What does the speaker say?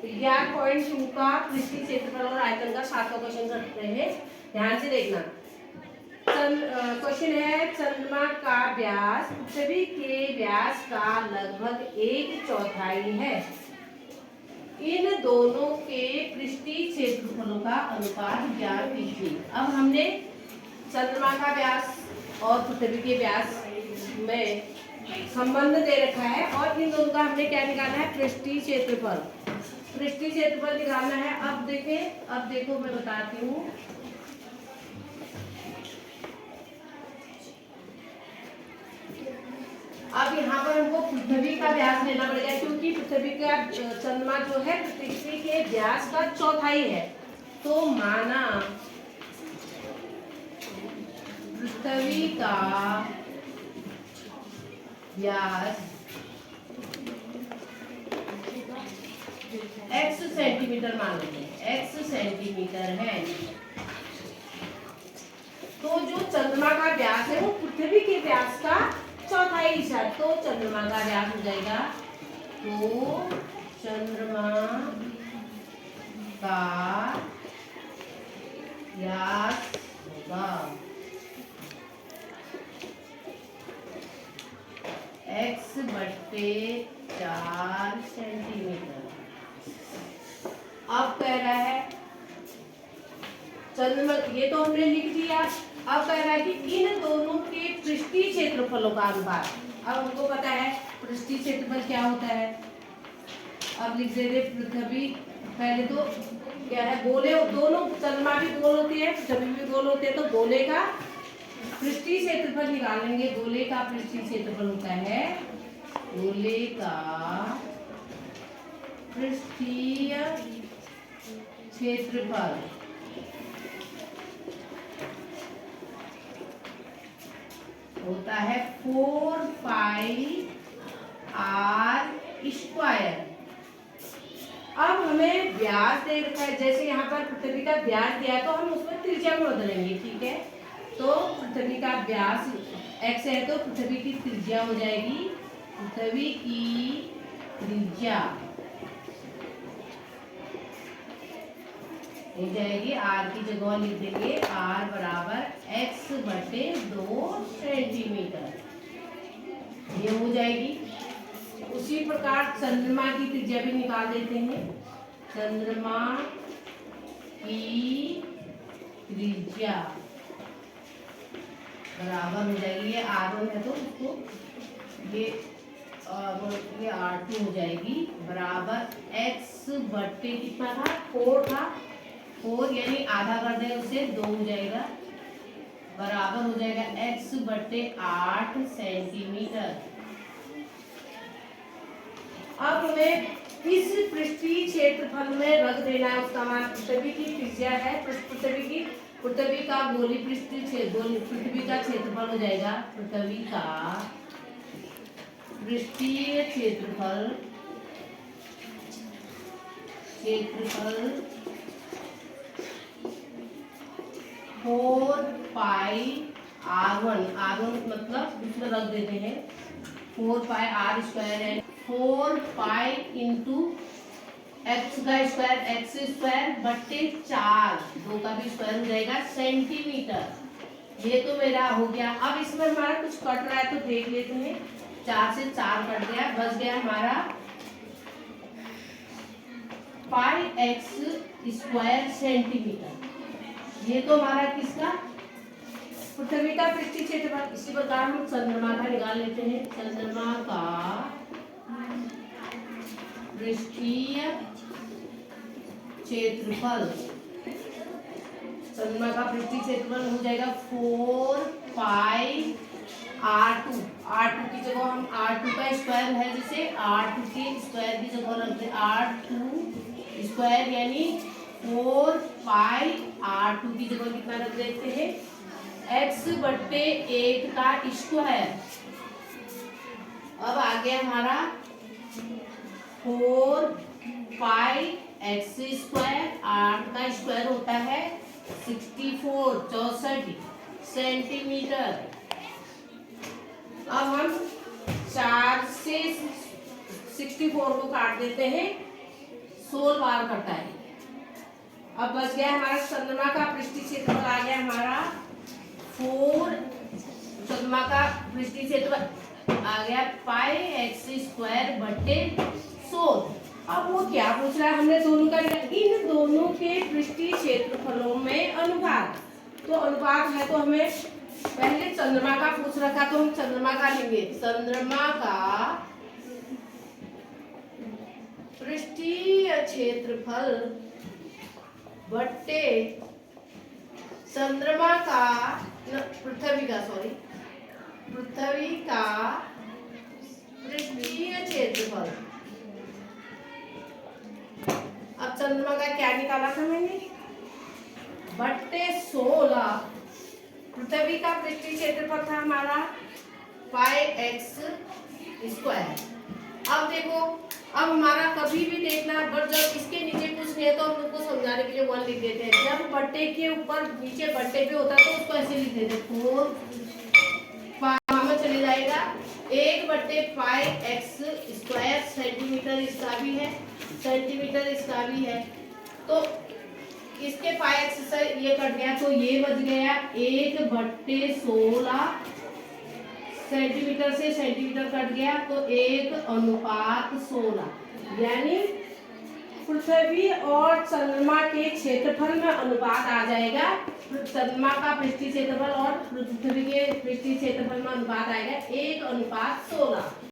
विज्ञान पॉइंट 2 का पृष्ठीय क्षेत्रफल और आयतन का 7वां क्वेश्चन करते हैं। ध्यान से देखना। क्वेश्चन है, चंद्रमा का व्यास पृथ्वी के व्यास का लगभग 1/4 है। इन दोनों के पृष्ठीय क्षेत्रफलों का अनुपात ज्ञात कीजिए। अब हमने चंद्रमा का व्यास और पृथ्वी के व्यास में संबंध दे रखा है और इन दोनों का हमने क्या निकालना है, पृष्ठीय क्षेत्रफल। पृष्ठीय क्षेत्रफल निकालना है। अब देखें, अब देखो मैं बताती हूँ। अब यहाँ पर हमको पृथ्वी का व्यास लेना पड़ेगा, क्योंकि पृथ्वी का चंद्रमा जो है पृथ्वी के व्यास का 1/4 है। तो माना पृथ्वी का व्यास x सेंटीमीटर मान लेंगे, x सेंटीमीटर है। तो जो चंद्रमा का व्यास है वो पृथ्वी के व्यास का 1/4 हिस्सा है। तो चंद्रमा का व्यास हो जाएगा, तो चंद्रमा का व्यास होगा x/4 सेंटीमीटर। अब कह रहा है चंद्रमा, ये तो हमने लिख दिया। अब कह रहा है कि इन दोनों के पृष्ठीय क्षेत्रफलों का अनुपात। अब हमको पता है पृष्ठीय क्षेत्रफल क्या होता है। अब लिख देते पृथ्वी, पहले तो क्या है, गोले, दोनों चंद्रमा भी गोल होते हैं, पृथ्वी भी गोल होते हैं। तो गोले का पृष्ठीय क्षेत्रफल निकालेंगे। गोले का पृष्ठीय क्षेत्रफल होता है, गोले का पृष्ठीय क्षेत्रफल होता है 4πr²। अब हमें व्यास दे रखा है, जैसे यहाँ पर पृथ्वी का व्यास दिया है तो हम उसमें त्रिज्या में बदलेंगे, ठीक है। तो पृथ्वी का व्यास x है तो पृथ्वी की त्रिज्या हो जाएगी, पृथ्वी की त्रिज्या हो जाएगी, r की जगह लिख देंगे r बराबर x/2 सेंटीमीटर, ये हो जाएगी। उसी प्रकार चंद्रमा की त्रिज्या भी निकाल देते हैं। चंद्रमा की त्रिज्या बराबर हो जाएगी, ये r1 है तो उसको ये r2 हो जाएगी, बराबर x/ कितना था, 4 था, 4 यानी आधा कर दें उसे 2 हो जाएगा, बराबर हो जाएगा x/8 सेंटीमीटर। अब हमें इस पृष्ठीय क्षेत्रफल में रख देना है उसका मान। पृथ्वी की त्रिज्या है, पृथ्वी का गोली पृथ्वी का क्षेत्रफल हो जाएगा, पृथ्वी का पृष्ठीय क्षेत्रफल 4πr1 मतलब उसमें रख देते हैं 4πr² है, 4π इंटू x का स्क्वायर, x²/4, 2 का भी स्क्वायर हो जाएगा सेंटीमीटर। ये तो मेरा हो गया। अब इसमें हमारा कुछ कट रहा है तो देख लेते हैं। 4 से 4 कट गया, बच गया हमारा πx² सेंटीमीटर। ये तो हमारा किसका, पृथ्वी का पृष्ठीय क्षेत्रफल। इसी प्रकार हम चंद्रमा का निकाल लेते हैं। चंद्रमा का पृष्ठीय क्षेत्रफल, चंद्रमा का पृष्ठीय क्षेत्रफल हो जाएगा 4πr2। r2 की जगह हम r2 का स्क्वायर है, जैसे r2 के स्क्वायर की जगह रख दे r2 स्क्वायर, यानी 4πr2 की जगह कितना रख देते हैं, x/8 का स्क्वायर। अब आ गया हमारा 4πx², 8 का स्क्वायर होता है 64 सेंटीमीटर। अब हम 4 से 64 को काट देते हैं, 16 बार कटाएंगे। अब बच गया हमारा चंद्रमा का पृष्ठीय क्षेत्रफल आ गया हमारा 4, चंद्रमा का पृष्ठीय क्षेत्रफल आ गया पाई एक्स स्क्वायर बटे 16। अब वो क्या पूछ रहा है, हमने दोनों का इन दोनों के पृष्ठीय क्षेत्रफलों में अनुपात। तो अनुपात है तो हमें पहले चंद्रमा का पूछ रखा, तो हम चंद्रमा का लेंगे। चंद्रमा का पृष्ठीय क्षेत्रफल बट्टे चंद्रमा का पृथ्वी का पृष्ठीय क्षेत्रफल। अब चंद्रमा का क्या निकाला था मैंने, बट्टे 16। पृथ्वी का पृष्ठीय क्षेत्रफल था हमारा पाई एक्स स्क्वायर। अब देखो, अब हमारा कभी भी देखना, बट जब इसके नीचे कुछ नहीं है तो हम लोग को समझाने के लिए 1 लिख देते हैं। जब बट्टे के ऊपर नीचे बट्टे पे होता है तो उसको ऐसे लिख देते हैं 4 में चले जाएगा 1 बट्टे पाई एक्स स्क्वायर। सेंटीमीटर इसका भी है, सेंटीमीटर इसका भी है, तो इसके पाई एक्स से ये कट गया तो ये बच गया 1 बट्टे 16। सेंटीमीटर से सेंटीमीटर कट गया तो 1:16, यानी पृथ्वी और चंद्रमा के क्षेत्रफल में अनुपात आ जाएगा। चंद्रमा का पृष्ठीय क्षेत्रफल और पृथ्वी के पृष्ठीय क्षेत्रफल में अनुपात आएगा 1:16।